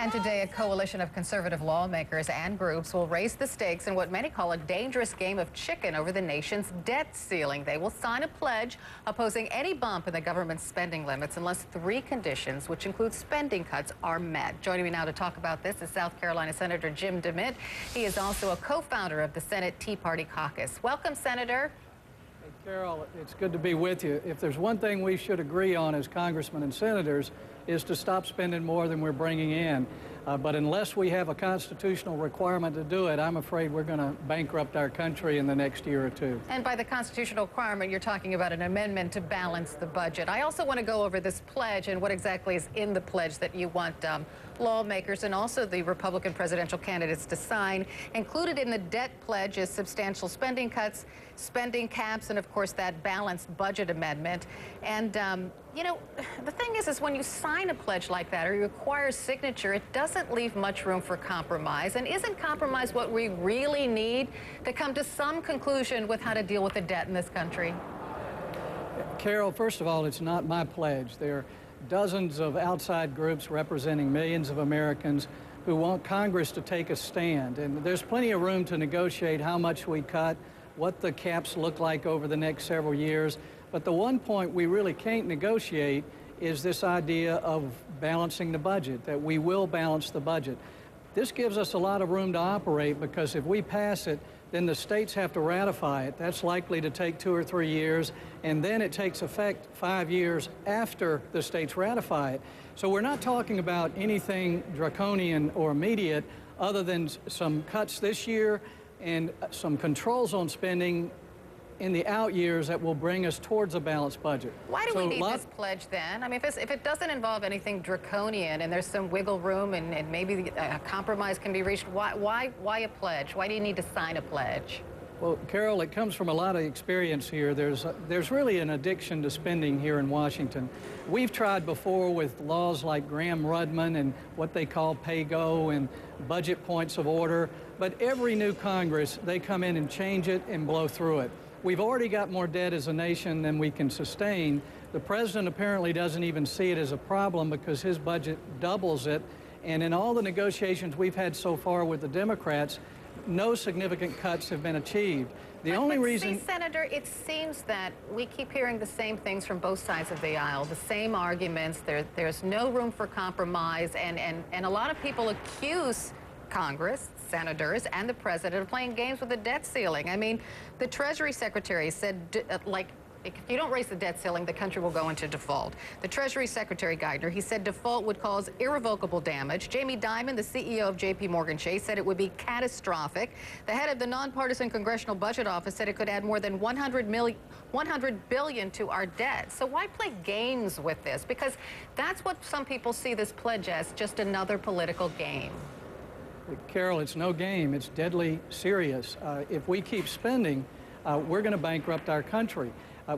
And today, a coalition of conservative lawmakers and groups will raise the stakes in what many call a dangerous game of chicken over the nation's debt ceiling. They will sign a pledge opposing any bump in the government's spending limits unless three conditions, which include spending cuts, are met. Joining me now to talk about this is South Carolina Senator Jim DeMint. He is also a co-founder of the Senate Tea Party Caucus. Welcome, Senator. Hey, Carol, it's good to be with you. If there's one thing we should agree on as congressmen and senators is to stop spending more than we're bringing in. But unless we have a constitutional requirement to do it, I'm afraid we're going to bankrupt our country in the next year or two. And by the constitutional requirement, you're talking about an amendment to balance the budget. I also want to go over this pledge and what exactly is in the pledge that you want lawmakers and also the Republican presidential candidates to sign. Included in the debt pledge is substantial spending cuts, spending caps, and of course that balanced budget amendment. And you know, the thing is when you sign a pledge like that or you require signature, it doesn't leave much room for compromise. And isn't compromise what we really need to come to some conclusion with how to deal with the debt in this country? Carol, first of all, it's not my pledge. There are dozens of outside groups representing millions of Americans who want Congress to take a stand. And there's plenty of room to negotiate how much we cut, what the caps look like over the next several years. But the one point we really can't negotiate is this idea of balancing the budget, that we will balance the budget. This gives us a lot of room to operate because if we pass it, then the states have to ratify it. That's likely to take 2 or 3 years, and then it takes effect 5 years after the states ratify it. So we're not talking about anything draconian or immediate other than some cuts this year and some controls on spending in the out years that will bring us towards a balanced budget. Why do we need this pledge then? I mean, if it doesn't involve anything draconian and there's some wiggle room and maybe a compromise can be reached, why a pledge? Why do you need to sign a pledge? Well, Carol, it comes from a lot of experience here. There's really an addiction to spending here in Washington. We've tried before with laws like Graham-Rudman and what they call pay-go and budget points of order, but every new Congress, they come in and change it and blow through it. We've already got more debt as a nation than we can sustain. The president apparently doesn't even see it as a problem because his budget doubles it. And in all the negotiations we've had so far with the Democrats, no significant cuts have been achieved. The only reason... See, Senator, it seems that we keep hearing the same things from both sides of the aisle, the same arguments. There's no room for compromise, and a lot of people accuse Congress, senators, and the president of playing games with the debt ceiling. I mean, the Treasury Secretary said, if you don't raise the debt ceiling, the country will go into default. The Treasury Secretary Geithner, he said default would cause irrevocable damage. Jamie Dimon, the CEO of J.P. Morgan Chase, said it would be catastrophic. The head of the nonpartisan Congressional Budget Office said it could add more than $100 billion to our debt. So why play games with this? Because that's what some people see this pledge as, just another political game. Carol, it's no game. It's deadly serious. If we keep spending, we're going to bankrupt our country.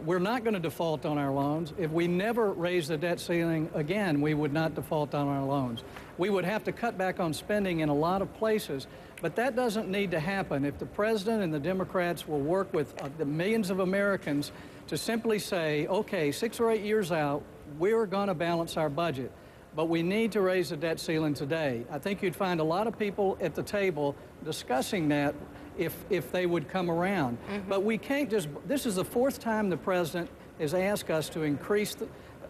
We're not going to default on our loans. If we never raise the debt ceiling again, we would not default on our loans. We would have to cut back on spending in a lot of places, but that doesn't need to happen. If the president and the Democrats will work with the millions of Americans to simply say, okay, 6 or 8 years out, we're going to balance our budget. But we need to raise the debt ceiling today. I think you'd find a lot of people at the table discussing that if they would come around. But we can't just, this is the 4th time the president has asked us to increase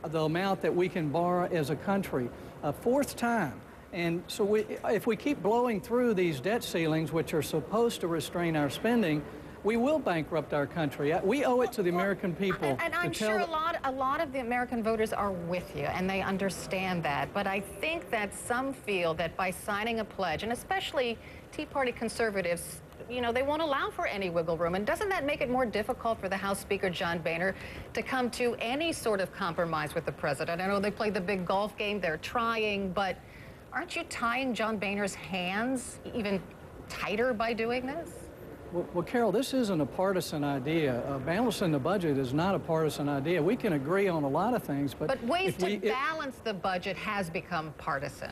the amount that we can borrow as a country. A 4th time. And so if we keep blowing through these debt ceilings, which are supposed to restrain our spending, we will bankrupt our country. We owe it to the American people. And I'm sure a lot of the American voters are with you, and they understand that. But I think that some feel that by signing a pledge, and especially Tea Party conservatives, you know, they won't allow for any wiggle room. And doesn't that make it more difficult for the House Speaker, John Boehner, to come to any sort of compromise with the president? I know they play the big golf game, they're trying, but aren't you tying John Boehner's hands even tighter by doing this? Well, Carol, this isn't a partisan idea. Balancing the budget is not a partisan idea. We can agree on a lot of things, but ways to balance the budget has become partisan.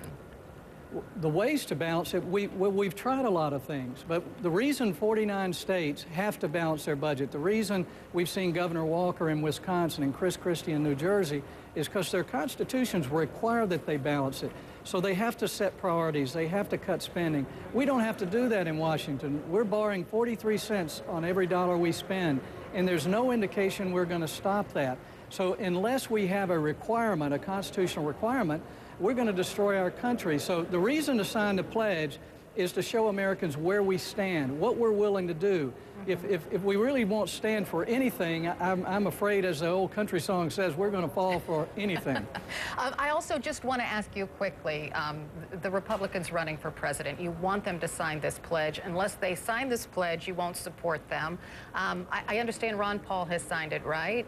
The ways to balance it, we've tried a lot of things, but the reason 49 states have to balance their budget, the reason we've seen Governor Walker in Wisconsin and Chris Christie in New Jersey is because their constitutions require that they balance it. So they have to set priorities. They have to cut spending. We don't have to do that in Washington. We're borrowing 43 cents on every dollar we spend, and there's no indication we're going to stop that. So unless we have a requirement, a constitutional requirement, we're going to destroy our country. So the reason to sign the pledge is to show Americans where we stand, what we're willing to do. If we really won't stand for anything, I'm afraid, as the old country song says, we're going to fall for anything. I also just want to ask you quickly, the Republicans running for president, you want them to sign this pledge. Unless they sign this pledge, you won't support them. I understand Ron Paul has signed it, right?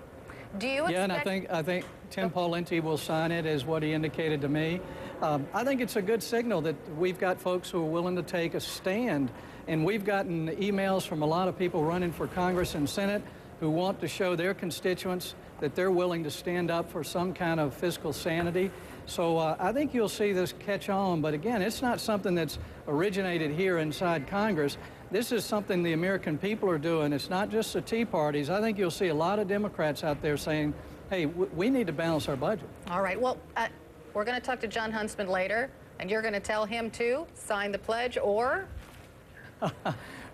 Do you expect... Yeah, and I think Tim Pawlenty will sign it, is what he indicated to me. I think it's a good signal that we've got folks who are willing to take a stand. And we've gotten emails from a lot of people running for Congress and Senate who want to show their constituents that they're willing to stand up for some kind of fiscal sanity. So I think you'll see this catch on. But again, it's not something that's originated here inside Congress. This is something the American people are doing. It's not just the Tea Parties. I think you'll see a lot of Democrats out there saying, hey, we need to balance our budget. All right. Well, we're going to talk to John Huntsman later, and you're going to tell him to sign the pledge, or...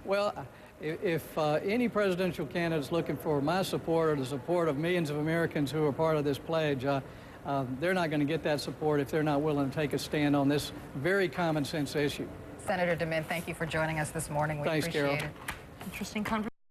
Well, if any presidential candidate is looking for my support or the support of millions of Americans who are part of this pledge, they're not going to get that support if they're not willing to take a stand on this very common sense issue. Senator DeMint, thank you for joining us this morning. We Thanks, appreciate Carol. it. Interesting conversation.